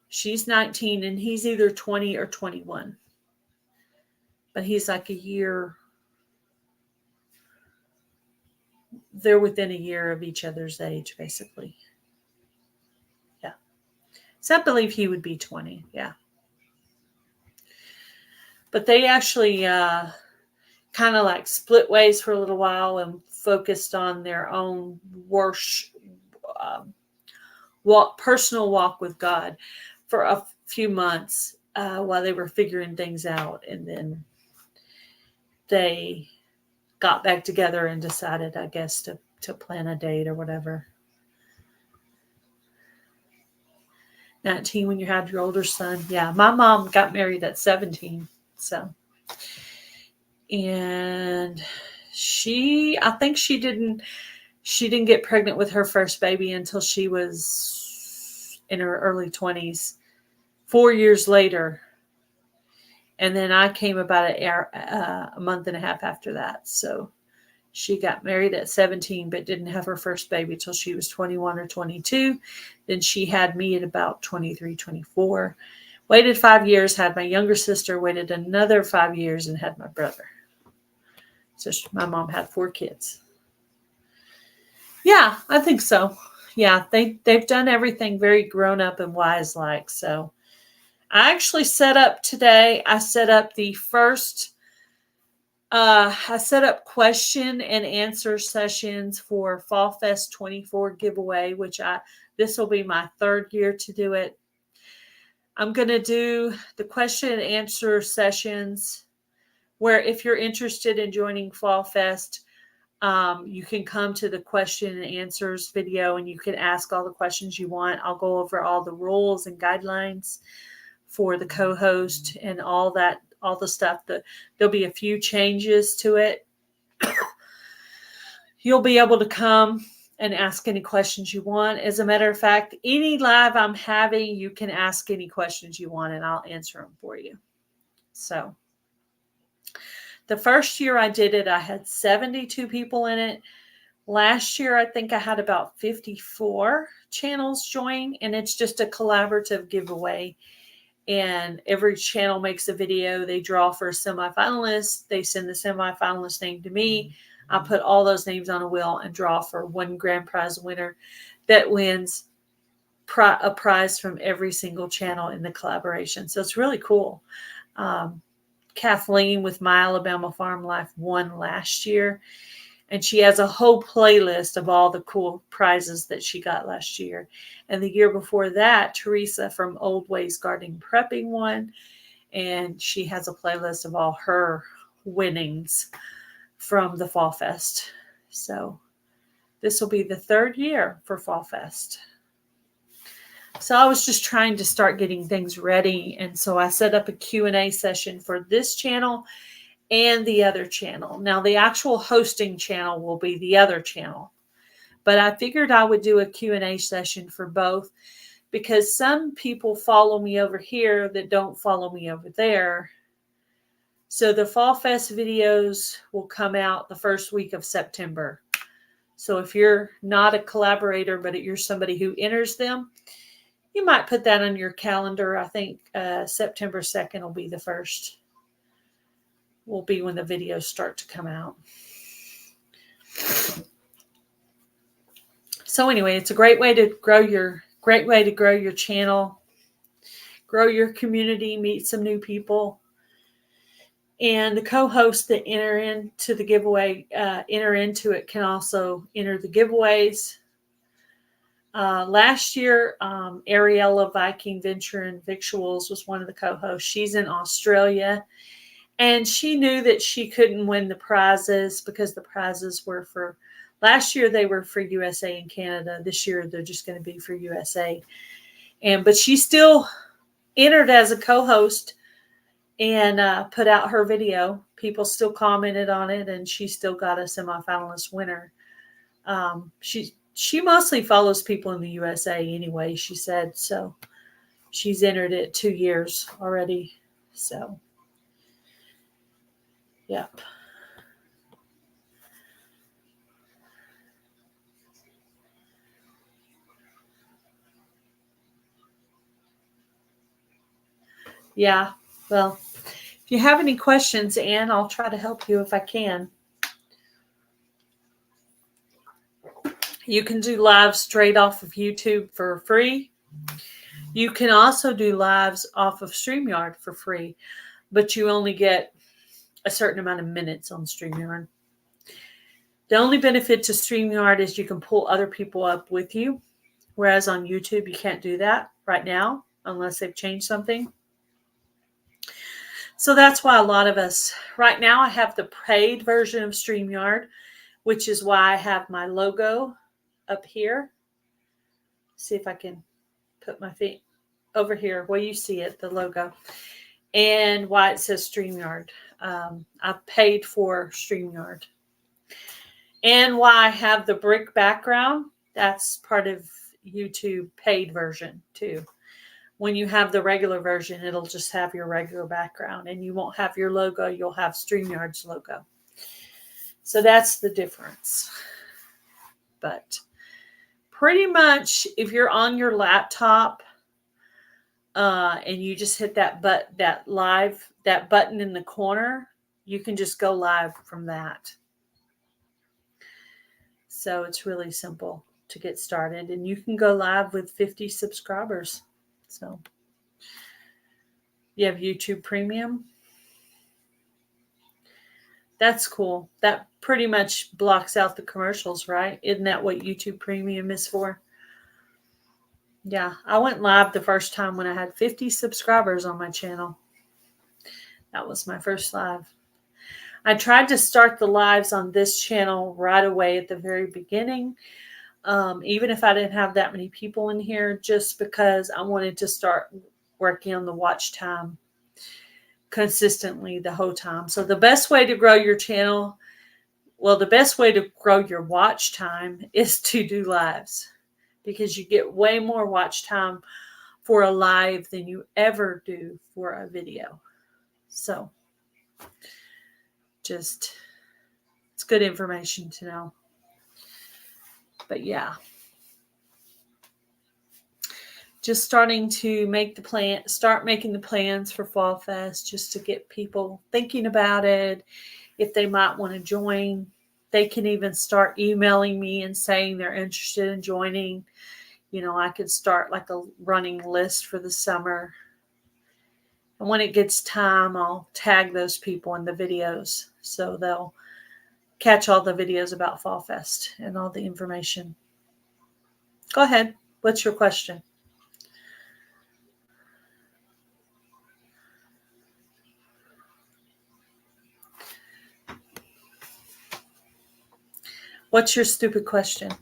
Speaker 1: She's 19 and he's either 20 or 21. But he's like a year. They're within a year of each other's age, basically. Yeah. So I believe he would be 20. Yeah. But they actually kind of like split ways for a little while and focused on their own personal walk with God for a few months while they were figuring things out. And then they got back together and decided, I guess, to plan a date or whatever. 19 when you had your older son. Yeah, my mom got married at 17. So, and I think she didn't get pregnant with her first baby until she was in her early 20s, 4 years later. And then I came about a month and a half after that. So she got married at 17, but didn't have her first baby till she was 21 or 22. Then she had me at about 23, 24. Waited 5 years, had my younger sister, waited another 5 years, and had my brother. So my mom had 4 kids. Yeah, I think so. Yeah, they've done everything very grown up and wise like. So I actually set up today, I set up the first I set up question and answer sessions for Fall Fest 24 giveaway, which this will be my 3rd year to do it. I'm going to do the question and answer sessions where if you're interested in joining Fall Fest, you can come to the question and answers video and you can ask all the questions you want. I'll go over all the rules and guidelines for the co-host and all the stuff. There'll be a few changes to it. You'll be able to come and ask any questions you want. As a matter of fact, any live I'm having, you can ask any questions you want and I'll answer them for you. So the first year I did it, I had 72 people in it. Last year, I think I had about 54 channels join, and it's just a collaborative giveaway. And every channel makes a video. They draw for a semifinalist. They send the semifinalist name to me. I put all those names on a wheel and draw for one grand prize winner that wins a prize from every single channel in the collaboration. So it's really cool. Kathleen with My Alabama Farm Life won last year, and she has a whole playlist of all the cool prizes that she got last year. And the year before that, Teresa from Old Ways Gardening Prepping won, and she has a playlist of all her winnings from the Fall Fest. So this will be the third year for Fall Fest. So I was just trying to start getting things ready. And so I set up a Q&A session for this channel and the other channel. Now the actual hosting channel will be the other channel. But I figured I would do a Q&A session for both because some people follow me over here that don't follow me over there. So the Fall Fest videos will come out the first week of September. So if you're not a collaborator, but you're somebody who enters them, you might put that on your calendar. I think September 2nd will be the first. Will be when the videos start to come out. So anyway, it's a great way to grow your channel, grow your community, meet some new people. And the co-hosts that enter into the giveaway, enter into it can also enter the giveaways. Last year, Ariella Viking Venture and Victuals was one of the co-hosts. She's in Australia, and she knew that she couldn't win the prizes because the prizes were for, last year they were for USA and Canada. This year they're just going to be for USA. But she still entered as a co-host and put out her video. People still commented on it, and she still got a semifinalist winner. She mostly follows people in the USA anyway, she said. So she's entered it 2 years already. So, yep. Yeah, well, if you have any questions, Ann, I'll try to help you if I can. You can do lives straight off of YouTube for free. You can also do lives off of StreamYard for free, but you only get a certain amount of minutes on StreamYard. The only benefit to StreamYard is you can pull other people up with you, whereas on YouTube you can't do that right now unless they've changed something. So that's why a lot of us, right now I have the paid version of StreamYard, which is why I have my logo up here. See if I can put my feet over here where you see it, the logo, and why it says StreamYard. I've paid for StreamYard. And why I have the brick background, that's part of YouTube paid version too. When you have the regular version, it'll just have your regular background and you won't have your logo, you'll have StreamYard's logo. So that's the difference. But pretty much if you're on your laptop and you just hit that button in the corner, you can just go live from that. So it's really simple to get started, and you can go live with 50 subscribers. So you have YouTube Premium. That's cool. That pretty much blocks out the commercials, right? Isn't that what YouTube Premium is for? Yeah, I went live the first time when I had 50 subscribers on my channel. That was my first live. I tried to start the lives on this channel right away at the very beginning, even if I didn't have that many people in here, just because I wanted to start working on the watch time consistently the whole time. So the best way to grow your channel, well, the best way to grow your watch time is to do lives, because you get way more watch time for a live than you ever do for a video. So just, it's good information to know. But yeah, just starting to start making the plans for Fall Fest, just to get people thinking about it. If they might want to join, they can even start emailing me and saying they're interested in joining. I could start like a running list for the summer. And when it gets time, I'll tag those people in the videos so they'll catch all the videos about Fall Fest and all the information. Go ahead. What's your question? What's your stupid question?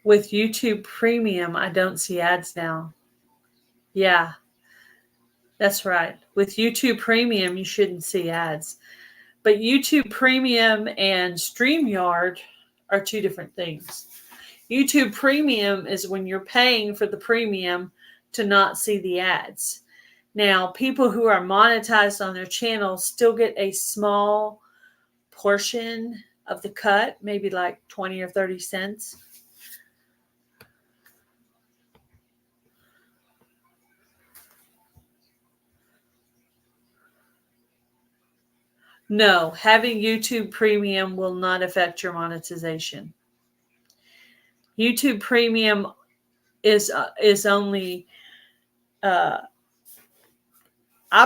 Speaker 1: With YouTube Premium, I don't see ads now. Yeah, that's right. With YouTube Premium, you shouldn't see ads. But YouTube Premium and StreamYard are two different things. YouTube Premium is when you're paying for the premium to not see the ads. Now, people who are monetized on their channel still get a small portion of the cut, maybe like 20 or 30 cents. No, having YouTube Premium will not affect your monetization. YouTube Premium is only, I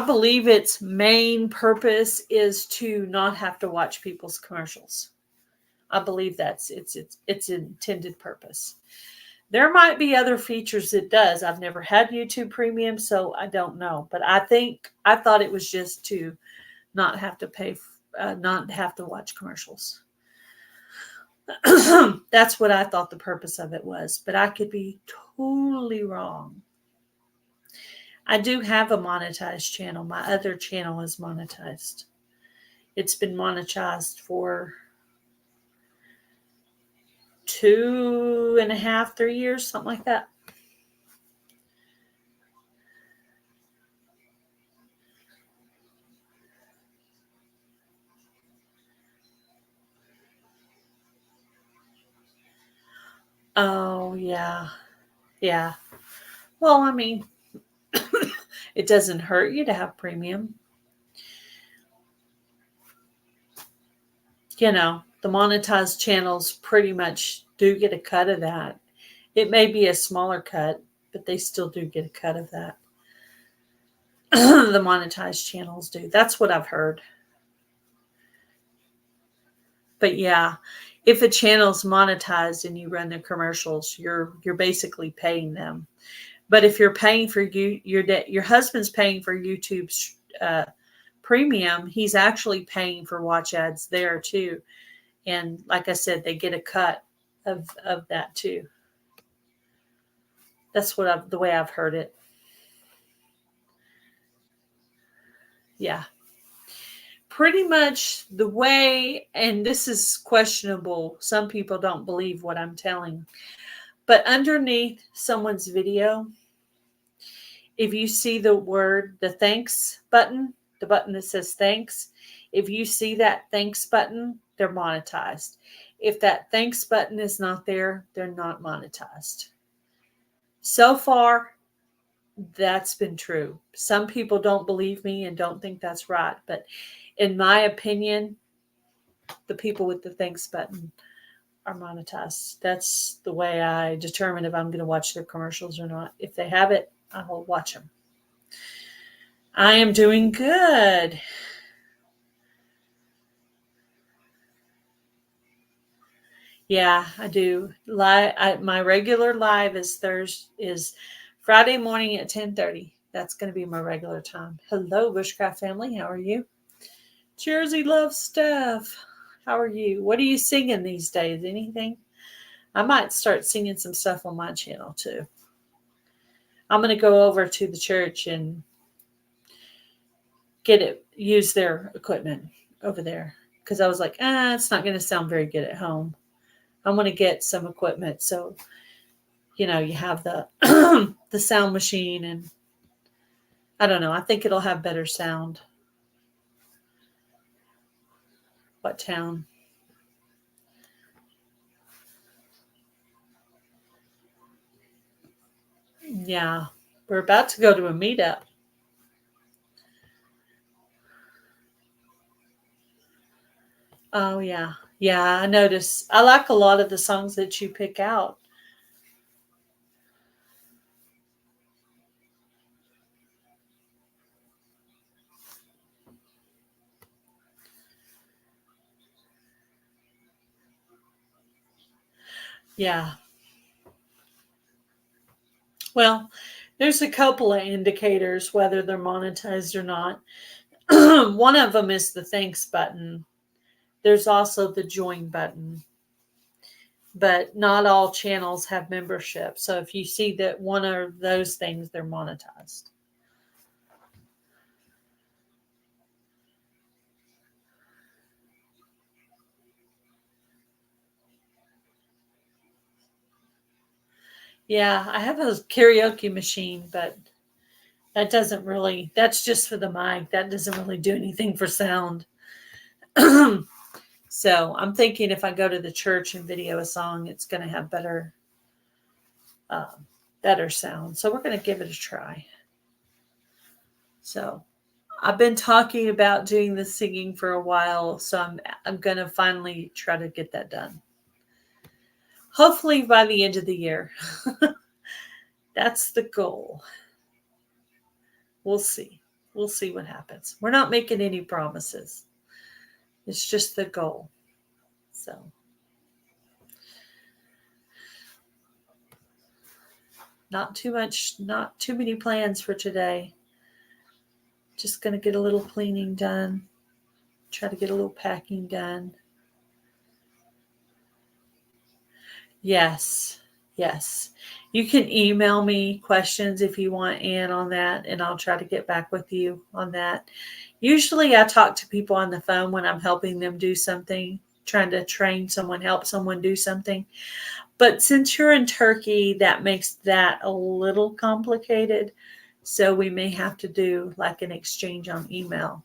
Speaker 1: believe its main purpose is to not have to watch people's commercials. I believe that's its intended purpose. There might be other features it does. I've never had YouTube Premium, so I don't know. But I thought it was just to not have to pay, not have to watch commercials. That's what I thought the purpose of it was, but I could be totally wrong. I do have a monetized channel. My other channel is monetized. It's been monetized for 2.5, 3 years, something like that. Oh, yeah. Yeah. Well, I mean, it doesn't hurt you to have premium. The monetized channels pretty much do get a cut of that. It may be a smaller cut, but they still do get a cut of that. The monetized channels do. That's what I've heard. But yeah, if a channel's monetized and you run the commercials, you're basically paying them. But if you're paying for your husband's paying for YouTube's premium, he's actually paying for watch ads there too. And like I said, they get a cut of that too. That's the way I've heard it. Yeah. Pretty much the way, and this is questionable. Some people don't believe what I'm telling. But underneath someone's video, if you see the thanks button, the button that says thanks, if you see that thanks button, they're monetized. If that thanks button is not there, they're not monetized. So far, that's been true. Some people don't believe me and don't think that's right. But in my opinion, the people with the thanks button are monetized. That's the way I determine if I'm going to watch their commercials or not. If they have it, I will watch them. I am doing good. Yeah, I do. My regular live is Friday morning at 10:30. That's going to be my regular time. Hello, Bushcraft family. How are you? Jersey Love Stuff. How are you? What are you singing these days? Anything? I might start singing some stuff on my channel too. I'm going to go over to the church and use their equipment over there. Because I was like, it's not going to sound very good at home. I'm going to get some equipment. So, you have the the sound machine, and I don't know. I think it'll have better sound. What town? Yeah. We're about to go to a meetup. Oh, yeah. Yeah, I notice. I like a lot of the songs that you pick out. Yeah. Well, there's a couple of indicators whether they're monetized or not. One of them is the thanks button. There's also the join button, but not all channels have membership. So if you see that one of those things, they're monetized. Yeah, I have a karaoke machine, but that's just for the mic. That doesn't really do anything for sound. So I'm thinking if I go to the church and video a song, it's going to have um, better sound. So we're going to give it a try. So I've been talking about doing the singing for a while, so I'm going to finally try to get that done. Hopefully by the end of the year. That's the goal. We'll see. We'll see what happens. We're not making any promises. It's just the goal. So not too many plans for today. Just going to get a little cleaning done. Try to get a little packing done. Yes. Yes. You can email me questions if you want, Ann, on that, and I'll try to get back with you on that. Usually I talk to people on the phone when I'm helping them do something, trying to train someone, help someone do something. But since you're in Turkey, that makes that a little complicated. So we may have to do like an exchange on email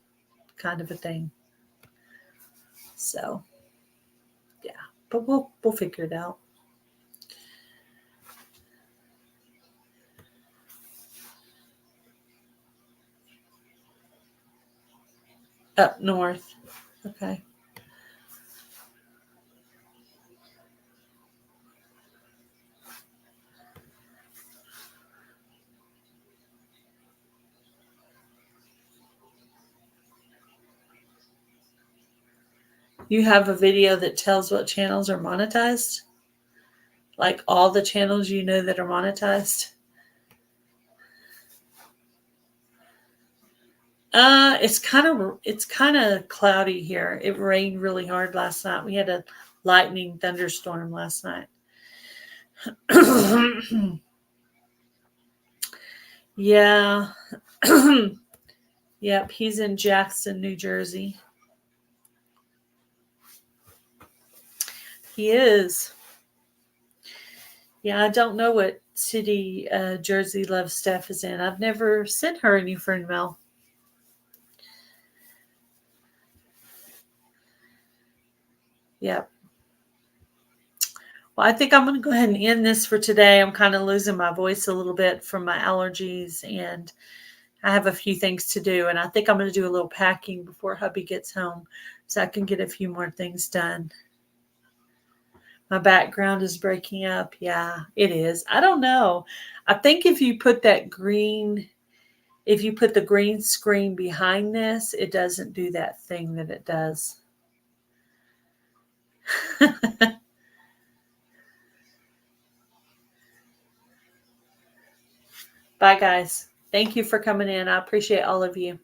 Speaker 1: kind of a thing. So yeah, but we'll figure it out. Up north. Okay. You have a video that tells what channels are monetized? Like all the channels you know that are monetized? It's kind of cloudy here. It rained really hard last night. We had a lightning thunderstorm last night. Yeah. Yep, he's in Jackson, New Jersey. He is. Yeah, I don't know what city Jersey Love Steph is in. I've never sent her any friend mail. Yep. Well, I think I'm going to go ahead and end this for today. I'm kind of losing my voice a little bit from my allergies, and I have a few things to do. And I think I'm going to do a little packing before hubby gets home so I can get a few more things done. My background is breaking up. Yeah, it is. I don't know. I think if you put the green screen behind this, it doesn't do that thing that it does. Bye, guys. Thank you for coming in. I appreciate all of you.